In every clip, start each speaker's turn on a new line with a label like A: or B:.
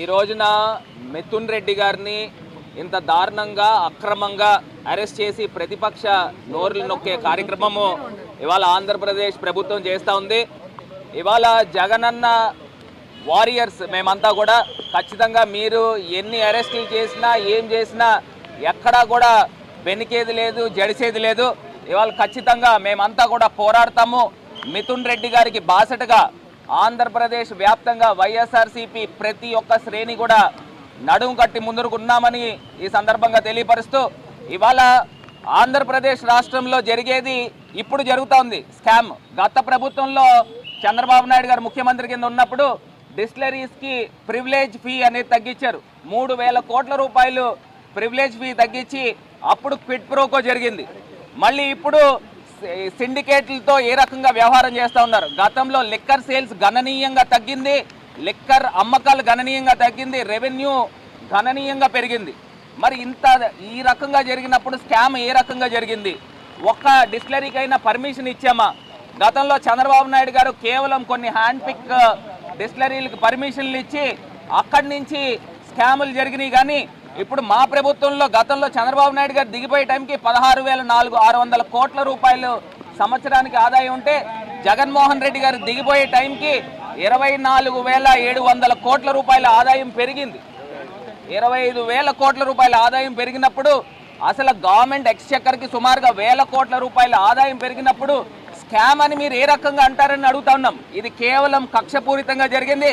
A: ఈ రోజున మిథున్ రెడ్డి గారిని ఇంత దారుణంగా అక్రమంగా అరెస్ట్ చేసి ప్రతిపక్ష నోరులు నొక్కే కార్యక్రమము ఇవాళ ఆంధ్రప్రదేశ్ ప్రభుత్వం చేస్తూ ఉంది. ఇవాళ జగనన్న వారియర్స్ మేమంతా కూడా ఖచ్చితంగా మీరు ఎన్ని అరెస్టులు చేసినా ఏం చేసినా ఎక్కడా కూడా వెనికేది లేదు, జడిసేది లేదు. ఇవాళ ఖచ్చితంగా మేమంతా కూడా పోరాడతాము. మిథున్ రెడ్డి గారికి బాసటగా ఆంధ్రప్రదేశ్ వ్యాప్తంగా వైఎస్ఆర్సీపీ ప్రతి ఒక్క శ్రేణి కూడా నడుము కట్టి ముందుకున్నామని ఈ సందర్భంగా తెలియపరుస్తూ, ఇవాళ ఆంధ్రప్రదేశ్ రాష్ట్రంలో జరిగేది ఇప్పుడు జరుగుతోంది స్కామ్. గత ప్రభుత్వంలో చంద్రబాబు నాయుడు గారు ముఖ్యమంత్రి కింద ఉన్నప్పుడు డిస్టిలరీస్కి ప్రివిలేజ్ ఫీ అనేది తగ్గించారు. 3,000 కోట్ల రూపాయలు ప్రివిలేజ్ ఫీ తగ్గించి అప్పుడు క్విడ్ ప్రోకో జరిగింది. మళ్ళీ ఇప్పుడు సిండికేట్లతో ఏ రకంగా వ్యవహారం చేస్తూ ఉన్నారు. గతంలో లిక్కర్ సేల్స్ గణనీయంగా తగ్గింది, లిక్కర్ అమ్మకాలు గణనీయంగా తగ్గింది, రెవెన్యూ గణనీయంగా పెరిగింది. మరి ఈ రకంగా జరిగినప్పుడు స్కామ్ ఏ రకంగా జరిగింది? ఒక్క డిస్టిలరీకైనా పర్మిషన్ ఇచ్చామా? గతంలో చంద్రబాబు నాయుడు గారు కేవలం కొన్ని హ్యాండ్ పిక్ డిస్టిలరీలకు పర్మిషన్లు ఇచ్చి అక్కడి నుంచి స్కాములు జరిగినాయి. కానీ ఇప్పుడు మా ప్రభుత్వంలో గతంలో చంద్రబాబు నాయుడు గారు దిగిపోయే టైంకి 16,600 కోట్ల రూపాయలు సంవత్సరానికి ఆదాయం ఉంటే జగన్మోహన్ రెడ్డి గారు దిగిపోయే టైంకి 24,700 కోట్ల రూపాయల ఆదాయం పెరిగింది. 25,000 కోట్ల రూపాయల ఆదాయం పెరిగినప్పుడు, అసలు గవర్నమెంట్ ఎక్స్చెక్కర్కి సుమారుగా 1,000 కోట్ల రూపాయల ఆదాయం పెరిగినప్పుడు స్కామ్ అని మీరు ఏ రకంగా అంటారని అడుగుతా ఉన్నాం. ఇది కేవలం కక్షపూరితంగా జరిగింది.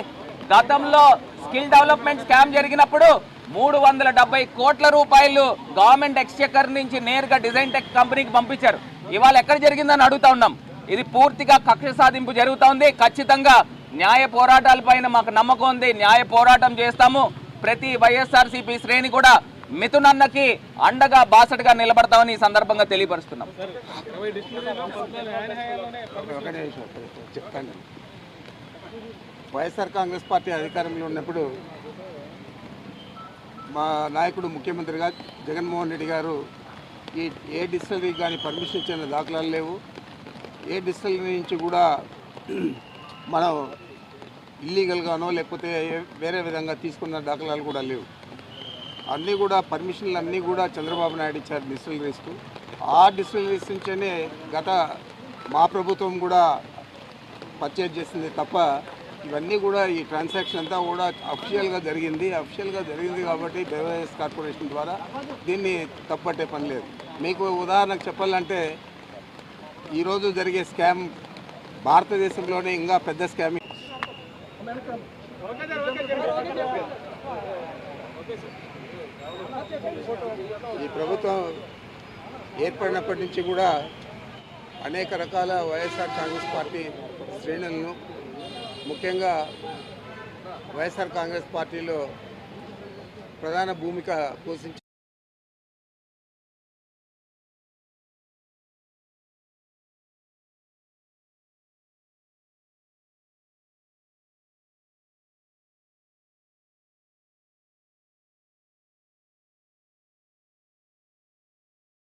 A: గతంలో స్కిల్ డెవలప్మెంట్ స్కామ్ జరిగినప్పుడు 370 కోట్ల రూపాయలు గవర్నమెంట్ ఎక్స్చెక్కర్ నుంచి నేరుగా డిజైన్ టెక్ కంపెనీకి పంపించారు. ఇవాళ ఎక్కడ జరిగిందని అడుగుతా ఉన్నాం. ఇది పూర్తిగా కక్ష సాధింపు జరుగుతూ ఉంది. ఖచ్చితంగా న్యాయ పోరాటాలపైన మాకు నమ్మకం ఉంది. న్యాయ పోరాటం చేస్తాము. ప్రతి వైఎస్ఆర్సీపీ శ్రేణి కూడా మిథున్ అన్నకి అండగా బాసటగా నిలబడతామని ఈ సందర్భంగా తెలియపరుస్తున్నాం.
B: చెప్తాను. వైఎస్ఆర్ కాంగ్రెస్ పార్టీ అధికారంలో ఉన్నప్పుడు మా నాయకుడు ముఖ్యమంత్రిగా జగన్మోహన్ రెడ్డి గారు ఏ డిస్టిలరీకి కానీ పర్మిషన్ ఇచ్చిన దాఖలాలు లేవు. ఏ డిస్టిలరీ నుంచి కూడా మనం ఇల్లీగల్గానో లేకపోతే వేరే విధంగా తీసుకున్న దాఖలాలు కూడా లేవు. అన్నీ కూడా పర్మిషన్లు అన్నీ కూడా చంద్రబాబు నాయుడు ఇచ్చారు డిస్టిలరీస్కు. ఆ డిస్టిలరీస్ నుంచే గత మా ప్రభుత్వం కూడా పర్చేజ్ చేసింది తప్ప ఇవన్నీ కూడా ఈ ట్రాన్సాక్షన్ అంతా కూడా అఫిషియల్గా జరిగింది కాబట్టి బెవరేజెస్ కార్పొరేషన్ ద్వారా దీన్ని తప్పట్టే పని లేదు. మీకు ఉదాహరణకు చెప్పాలంటే ఈరోజు జరిగే స్కామ్ భారతదేశంలోనే ఇంకా పెద్ద స్కామ్. ఈ ప్రభుత్వం ఏర్పడినప్పటి నుంచి కూడా అనేక రకాల వైఎస్ఆర్ కాంగ్రెస్ పార్టీ శ్రేణులను, ముఖ్యంగా వైఎస్ఆర్ కాంగ్రెస్ పార్టీలో ప్రధాన భూమిక పోషించి